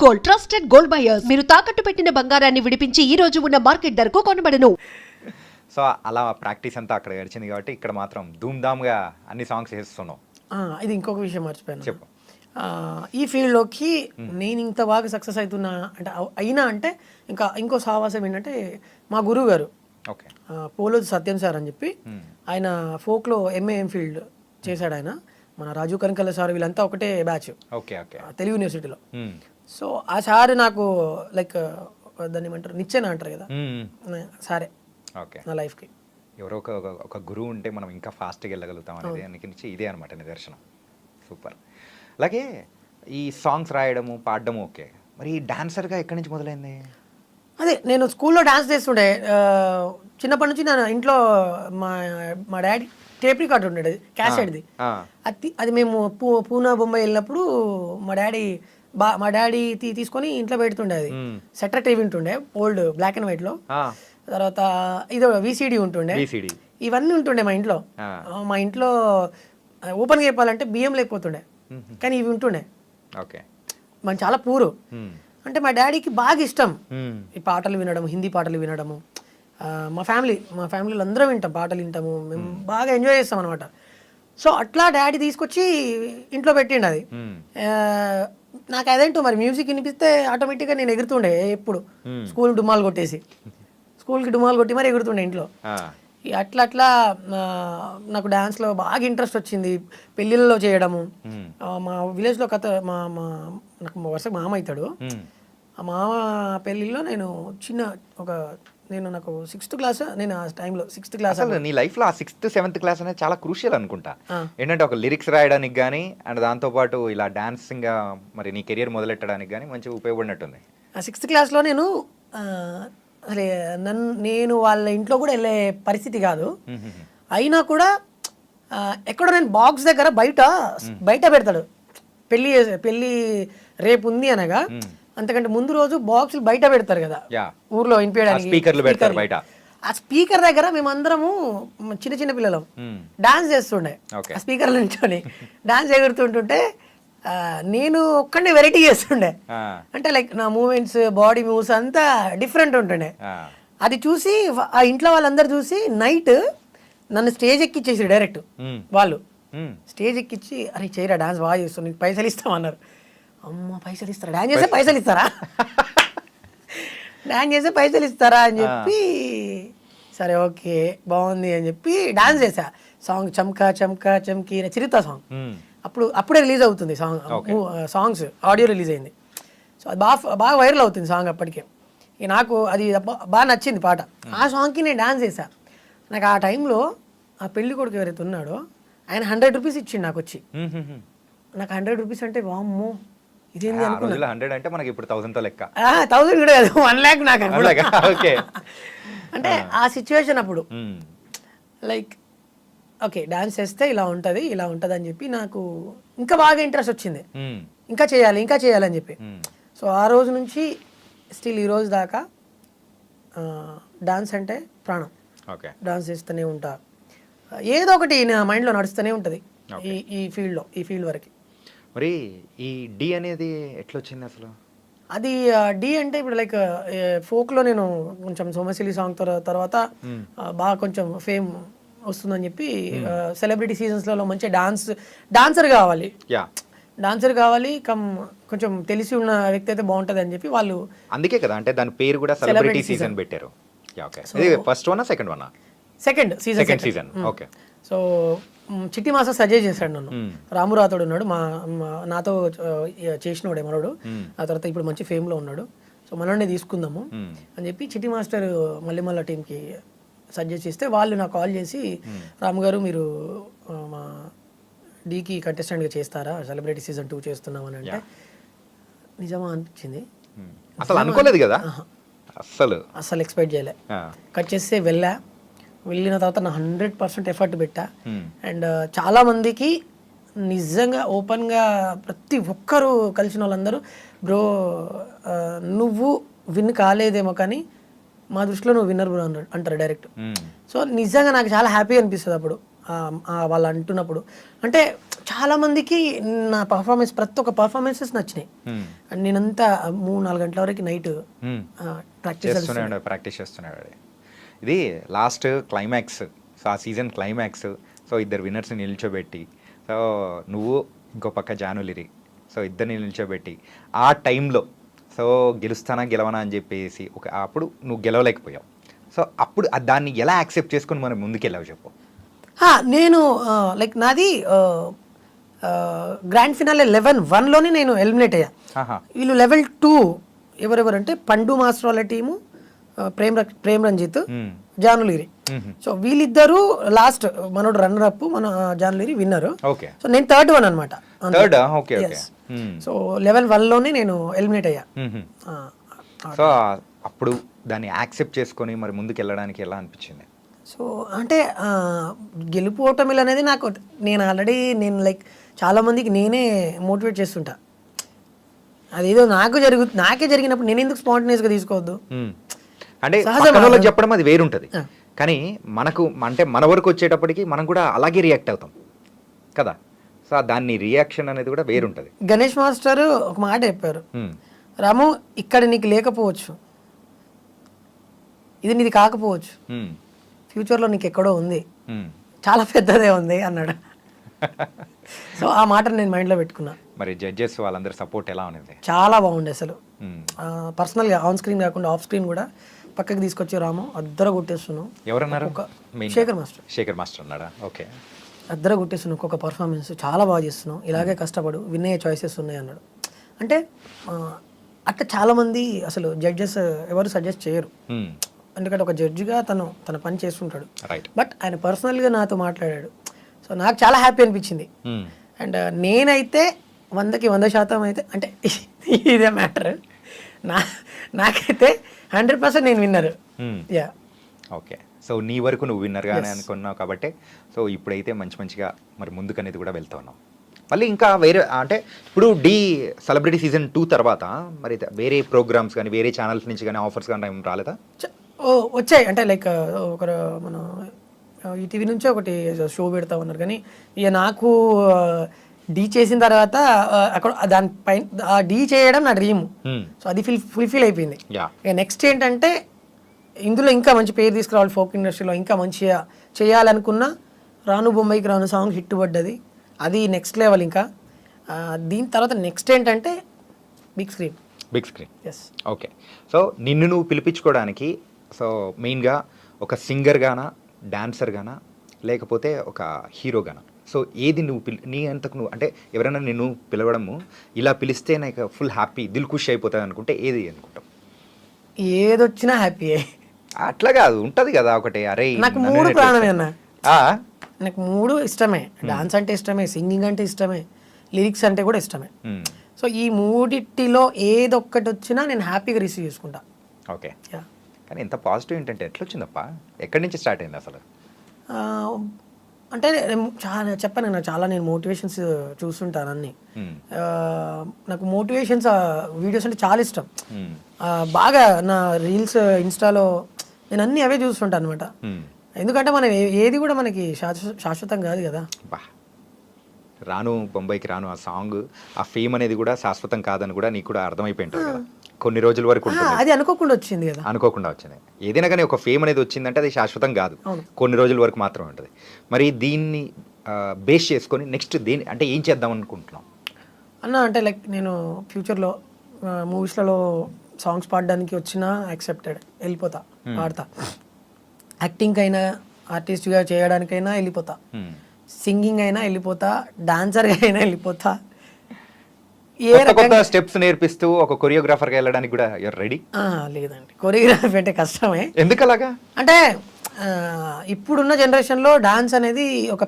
Gold trusted gold buyers మీరు తాకట్టు పెట్టిన బంగారాన్ని విడిపించి ఈ రోజు ఉన్న మార్కెట్ ధరకు కొనబడను. సో అలా ప్రాక్టీస్ అంతా అక్కడ గడిచింది కాబట్టి ఇక్కడ మాత్రం ధూమ్ధామ్గా అన్ని సాంగ్స్ వేస్తున్నాం. ఇది ఇంకొక విషయం మర్చిపోయాను. చెప్పు. ఈ ఫీల్డ్లోకి నేను ఇంత బాగా సక్సెస్ అవుతున్నా అంటే అయినా అంటే ఇంకో సావాసం ఏంటంటే మా గురువు గారు ఓకే పోలోజు సత్యం సార్ అని చెప్పి ఆయన ఫోక్లో ఎంఏఎం ఫీల్డ్ చేశాడు. ఆయన మన రాజు కనకల్ల సార్ వీళ్ళంతా ఒకటే బ్యాచ్ ఓకే ఓకే తెలుగు యూనివర్సిటీలో. సో ఆ సార్ నాకు లైక్ దాన్ని ఏమంటారు నిచ్చెన అంటారు కదా సారే ఓకే నా లైఫ్కి. ఎవరో ఒక గురువు ఉంటే మనం ఇంకా ఫాస్ట్గా వెళ్ళగలుగుతాం అనేది దానికి ఇదే అనమాట నిదర్శనం. సూపర్. అలాగే ఈ సాంగ్స్ రాయడము పాడడము ఓకే, మరి డాన్సర్గా ఎక్కడి నుంచి మొదలైంది? అదే నేను స్కూల్లో డాన్స్ చేస్తుండే చిన్నప్పటి నుంచి. నా ఇంట్లో మా డాడీ టేప్ రికార్డ్ ఉండేది క్యాసెట్ది. అది మేము పూనా బొంబాయి వెళ్ళినప్పుడు మా డాడీ తీసుకొని ఇంట్లో పెడుతుండే. అది సెటర్ టీవీ ఉంటుండే ఓల్డ్ బ్లాక్ అండ్ వైట్ లో. తర్వాత ఇది విసిడి ఉంటుండే, ఇవన్నీ ఉంటుండే మా ఇంట్లో. మా ఇంట్లో ఓపెన్గా చెప్పాలంటే బియ్యం లేకపోతుండే, కానీ ఇవి ఉంటుండే. ఓకే మనం చాలా పూరు. అంటే మా డాడీకి బాగా ఇష్టం ఈ పాటలు వినడం, హిందీ పాటలు వినడము. మా ఫ్యామిలీలో అందరం వింటాం, పాటలు వింటాము, మేము బాగా ఎంజాయ్ చేస్తాం అనమాట. సో అట్లా డాడీ తీసుకొచ్చి ఇంట్లో పెట్టిండు అది. నాకు అదేంటో మరి మ్యూజిక్ వినిపిస్తే ఆటోమేటిక్గా నేను ఎగురుతుండే. ఎప్పుడు స్కూల్కి డుమాలు కొట్టి మరి ఎగురుతుండే ఇంట్లో. అట్లా అట్లా నాకు డ్యాన్స్లో బాగా ఇంట్రెస్ట్ వచ్చింది. పెళ్ళిళ్ళలో చేయడము. మా విలేజ్లో నాకు వరుసగా మామ అవుతాడు. ఆ మామ పెళ్ళిళ్ళలో నాకు 6th క్లాస్, నేను ఆ టైంలో 6th క్లాస్. నీ లైఫ్లో ఆ 6th 7th క్లాస్ అనేది చాలా క్రూషియల్ అనుకుంటా. ఏంటంటే ఒక లిరిక్స్ రాయడానికి కానీ అండ్ దాంతోపాటు ఇలా డాన్సింగ్ మరి నీ కెరియర్ మొదలెట్టడానికి కానీ మంచిగా ఉపయోగపడినట్టుంది. ఆ 6th క్లాస్లో నేను అసలు నేను వాళ్ళ ఇంట్లో కూడా వెళ్ళే పరిస్థితి కాదు. అయినా కూడా ఎక్కడో నేను బాక్స్ దగ్గర బయట పెడతాడు. పెళ్ళి రేపు ఉంది అనగా అంతకంటే ముందు రోజు బాక్సులు బయట పెడతారు కదా ఊర్లో వినిపించడానికి. ఆ స్పీకర్ దగ్గర మేమందరము చిన్న పిల్లలు డాన్స్ చేస్తుండే. ఆ స్పీకర్ నుంచొని డాన్స్ ఎగురుతుంటుంటే నేను ఒక్కడే వెరైటీ చేస్తుండే. అంటే లైక్ నా మూమెంట్స్, బాడీ మూవ్స్ అంతా డిఫరెంట్ ఉంటుండే. అది చూసి ఆ ఇంట్లో వాళ్ళందరూ చూసి నైట్ నన్ను స్టేజ్ ఎక్కిచ్చేసి డైరెక్ట్ వాళ్ళు స్టేజ్ ఎక్కిచ్చి అరే చేయరా డాన్స్ బాగా చేస్తాను, నీకు పైసలు ఇస్తామన్నారు. అమ్మ పైసలు ఇస్తారా, డాన్స్ చేస్తే పైసలు ఇస్తారా, డాన్స్ చేస్తే పైసలు ఇస్తారా అని చెప్పి సరే ఓకే బాగుంది అని చెప్పి డాన్స్ చేసా. సాంగ్ చమ్కా చమ్కా చమ్కీ చిరుత సాంగ్ అప్పుడే రిలీజ్ అవుతుంది. సాంగ్స్ ఆడియో రిలీజ్ అయింది. సో అది బాగా వైరల్ అవుతుంది సాంగ్ అప్పటికే. నాకు అది బాగా నచ్చింది పాట. ఆ సాంగ్కి నేను డాన్స్ చేశా. నాకు ఆ టైంలో ఆ పెళ్లి కొడుకు ఎవరైతే ఉన్నాడో ఆయన 100 రూపీస్ ఇచ్చిండు నాకు వచ్చి. నాకు 100 రూపీస్ అంటే వామ్మో ఇదేంది అనుకున్నా. 100 అంటే మనకి ఇప్పుడు 1000తో లెక్క. 1000 కూడా కాదు, 1 lakh నాకు అంటే ఆ సిచ్యువేషన్ అప్పుడు లైక్ ఓకే డాన్స్ చేస్తే ఇలా ఉంటుంది అని చెప్పి నాకు ఇంకా బాగా ఇంట్రెస్ట్ వచ్చింది. ఇంకా చేయాలని చెప్పి. సో ఆ రోజు నుంచి స్టిల్ ఈ రోజు దాకా డాన్స్ అంటే ప్రాణం. డాన్స్ చేస్తూనే ఉంటా, ఏదో ఒకటి నా మైండ్లో నడుస్తూనే ఉంటుంది ఈ ఫీల్డ్ వరకు. మరి ఈ డి అనేది ఎట్లా వచ్చింది అసలు? అది డి అంటే ఇప్పుడు లైక్ ఫోక్లో నేను కొంచెం సోమశిలి సాంగ్ తర్వాత బాగా కొంచెం ఫేమ్ వస్తుందని చెప్పి సెలబ్రిటీ సీజన్స్లలో మంచి డాన్సర్ కావాలి కొంచెం తెలిసి ఉన్న వ్యక్తి అయితే బాగుంటుంది అని చెప్పి వాళ్ళు, అందుకే కదా అంటే దాని పేరు కూడా సెలబ్రిటీ సీజన్ పెట్టారు. First one second one second season. Okay. So చిట్టి మాస్టర్ సజెస్ట్ చేశాడు నన్ను. రాము రాథోడ్ ఉన్నాడు నాతో చేసినోడే మనోడు. ఆ తర్వాత ఇప్పుడు మంచి ఫేమ్లో ఉన్నాడు. సో మనోడే తీసుకుందాము అని చెప్పి చిట్టి మాస్టర్ మళ్ళీ టీంకి సజెస్ట్ చేస్తే వాళ్ళు నాకు కాల్ చేసి రాము గారు మీరు మా డీకి కంటెస్టెంట్గా చేస్తారా, సెలబ్రిటీ సీజన్ 2 చేస్తున్నామని అంటే నిజమా అనిపించింది. అసలు అనుకోలేదు కదా, అస్సలు ఎక్స్పెక్ట్ చేయలే. కట్ చేస్తే వెళ్ళిన తర్వాత నా 100% ఎఫర్ట్ పెట్టా. అండ్ చాలా మందికి నిజంగా ఓపెన్గా ప్రతి ఒక్కరు కలిసిన వాళ్ళందరూ బ్రో నువ్వు విన్ కాలేదేమో కానీ మా దృష్టిలో నువ్వు విన్నర్ బ్రో అంటారు డైరెక్ట్. సో నిజంగా నాకు చాలా హ్యాపీ అనిపిస్తుంది అప్పుడు. వాళ్ళు అంటున్నప్పుడు. అంటే చాలామందికి నా పర్ఫార్మెన్స్ ప్రతి ఒక్క పర్ఫార్మెన్సెస్ నచ్చినాయి. అండ్ నేనంతా 3-4 గంటల వరకు నైట్ ప్రాక్టీస్ చేస్తున్నాడు. ఇది లాస్ట్ క్లైమాక్స్, సో ఆ సీజన్ క్లైమాక్స్, సో ఇద్దరు విన్నర్స్ని నిల్చోబెట్టి, సో నువ్వు ఇంకో పక్క జానులిరి, సో ఇద్దరిని నిల్చోబెట్టి ఆ టైంలో సో గెలుస్తానా గెలవనా అని చెప్పేసి అప్పుడు నువ్వు గెలవలేకపోయావు. సో అప్పుడు దాన్ని ఎలా యాక్సెప్ట్ చేసుకుని మనం ముందుకెళ్ళావు చెప్పు. నేను లైక్ నాది గ్రాండ్ ఫినాలే 11-1లోనే నేను ఎలిమినేట్ అయ్యా. వీళ్ళు లెవెల్ 2 ఎవరెవరు అంటే పండు మాస్టర్ వాళ్ళ టీము, ప్రేమ్ రంజిత్, జానులిరి. సో వీళ్ళిద్దరూ లాస్ట్, మనోడు రన్నర్ అప్, మన జానులిరి విన్నర్. సో నేను థర్డ్ వన్ అనమాట. సో లెవెల్ 1లోనే నేను ఎలిమినేట్ అయ్యా. సో అప్పుడు దాన్ని యాక్సెప్ట్ చేసుకొని మరి ముందుకు వెళ్ళడానికి ఎలా అనిపించింది? సో అంటే గెలుపు ఓటమిలు అనేది నాకు, నేను ఆల్రెడీ లైక్ చాలా మందికి నేనే మోటివేట్ చేస్తుంటా. అదేదో నాకే జరిగినప్పుడు నేను ఎందుకు స్పాంటేనియస్గా తీసుకోవద్దు? అంటే వాళ్ళకి చెప్పడం అది వేరుంటుంది, కానీ మనకు అంటే మన వరకు వచ్చేటప్పటికి మనం కూడా అలాగే రియాక్ట్ అవుతాం కదా. సో దాన్ని రియాక్షన్ అనేది కూడా వేరుంటుంది. గణేష్ మాస్టర్ ఒక మాట చెప్పారు, రాము ఇక్కడ నీకు లేకపోవచ్చు, ఇది నీది కాకపోవచ్చు, ఫ్యూచర్లో నీకు ఎక్కడో ఉంది, చాలా పెద్దదే ఉంది అన్నాడు. సో ఆ మాటను నేను మైండ్లో పెట్టుకున్నా. మరి జడ్జెస్ వాళ్ళందరి సపోర్ట్ ఎలా ఉంది? చాలా బాగుండే అసలు. పర్సనల్గా ఆన్ స్క్రీన్ కాకుండా ఆఫ్ స్క్రీన్ కూడా పక్కకి తీసుకొచ్చి రాము అద్దర కొట్టేస్తున్నావు. ఎవరన్నారు? శేఖర్ మాస్టర్ అన్నాడా? ఓకే. అద్దర కొట్టేస్తున్నావు, ఒక్కొక్క పర్ఫార్మెన్స్ చాలా బాగా చేస్తున్నావు, ఇలాగే కష్టపడు, వినే చాయిసెస్ ఉన్నాయి అన్నాడు. అంటే అట్లా చాలామంది అసలు జడ్జెస్ ఎవరు సజెస్ట్ చేయరు, ఎందుకంటే ఒక జడ్జిగా తన పని చేస్తుంటాడు. బట్ ఆయన పర్సనల్గా నాతో మాట్లాడాడు. సో నాకు చాలా హ్యాపీ అనిపించింది. అండ్ నేనైతే 100కి 100% అయితే, అంటే ఇదే మ్యాటర్, నాకైతే 100% నేను విన్నర్. యా. ఓకే. సో నీ వరకు నువ్వు విన్నర్గానే అనుకున్నావు కాబట్టి, సో ఇప్పుడైతే మంచిగా మరి ముందుకు అనేది కూడా వెళ్తా ఉన్నావు. మళ్ళీ ఇంకా వేరే అంటే ఇప్పుడు సెలబ్రిటీ సీజన్ 2 తర్వాత మరి వేరే ప్రోగ్రామ్స్ కానీ వేరే ఛానల్స్ నుంచి కానీ ఆఫర్స్ కానీ ఏం రాలేదా? వచ్చాయి. అంటే లైక్ ఒక మన ఈటీవీ నుంచి ఒకటి షో పెడతా ఉన్నారు, కానీ ఇక నాకు డీ చేసిన తర్వాత అక్కడ దానిపైన డీ చేయడం నా డ్రీమ్. సో అది ఫుల్ఫిల్ అయిపోయింది. ఇక నెక్స్ట్ ఏంటంటే ఇందులో ఇంకా మంచి పేరు తీసుకురావాలి, ఫోక్ ఇండస్ట్రీలో ఇంకా మంచిగా చేయాలనుకున్న రాను బొంబాయికి రాను సాంగ్ హిట్ పడ్డది, అది నెక్స్ట్ లెవెల్. ఇంకా దీని తర్వాత నెక్స్ట్ ఏంటంటే big screen. Yes. Okay. So నిన్ను నువ్వు పిలిపించుకోవడానికి సో మెయిన్గా ఒక సింగర్ గానా, డాన్సర్ గానా, లేకపోతే ఒక హీరో గానా? సో ఏది నువ్వు నీ అంతకు నువ్వు అంటే ఎవరైనా నిన్ను పిలవడము ఇలా పిలిస్తే నాకు ఫుల్ హ్యాపీ, దిల్ ఖుషి అయిపోతుంది అనుకుంటే ఏది అనుకుంటావు? ఏదొచ్చినా హ్యాపీ. అట్లా కాదు, ఉంటుంది కదా ఒకటి, అరే నాకు 3 ప్రాణమే అన్న. నాకు 3 ఇష్టమే. డాన్స్ అంటే ఇష్టమే, సింగింగ్ అంటే ఇష్టమే, లిరిక్స్ అంటే కూడా ఇష్టమే. సో ఈ 3 ఏదొక్కటి వచ్చినా నేను హ్యాపీగా రిసీవ్ చేసుకుంటా. ఓకే. కానీ ఎంత పాజిటివ్ ఏంటంటే ఎట్లా వచ్చిందప్ప? ఎక్కడి నుంచి స్టార్ట్ అయింది అసలు? అంటే చాలా చెప్పాను, నేను మోటివేషన్స్ చూస్తుంటాను అన్ని. నాకు మోటివేషన్స్ వీడియోస్ అంటే చాలా ఇష్టం. బాగా నా రీల్స్ ఇన్స్టాలో నేను అన్ని అవే చూస్తుంటాను అనమాట. ఎందుకంటే మనం ఏది కూడా మనకి శాశ్వతం కాదు కదా. రాను బొంబాయికి రాను ఆ సాంగ్, ఆ ఫేమ్ అనేది కూడా శాశ్వతం కాదని కూడా నీకు కూడా అర్థమైపోయింటుంది కదా, కొన్ని రోజుల వరకు ఉంటుంది. అది అనుకోకుండా వచ్చింది కదా. అనుకోకుండా వచ్చింది. ఏదైనా కానీ ఒక ఫేమ్ అనేది వచ్చిందంటే అది శాశ్వతం కాదు, కొన్ని రోజుల వరకు మాత్రమే ఉంటుంది. మరి దీన్ని బేస్ చేసుకొని నెక్స్ట్ అంటే ఏం చేద్దాం అనుకుంటున్నాం అన్న? అంటే లైక్ నేను ఫ్యూచర్లో మూవీస్లలో సాంగ్స్ పాడడానికి వచ్చినా యాక్సెప్టెడ్, వెళ్ళిపోతా, పాడతా. యాక్టింగ్ అయినా, ఆర్టిస్ట్గా చేయడానికైనా వెళ్ళిపోతా, సింగింగ్ అయినా వెళ్ళిపోతా, డాన్సర్గా అయినా వెళ్ళిపోతా. కొత్త స్టెప్స్ నేర్పిస్తూ ఒక కొరియోగ్రాఫర్గా వెళ్ళడానికి కూడా రెడీ? లేదండి, కొరియోగ్రఫీ అంటే కష్టమే. ఎందుకు అలాగా? అంటే ఇప్పుడున్న జనరేషన్లో డాన్స్ అనేది ఒక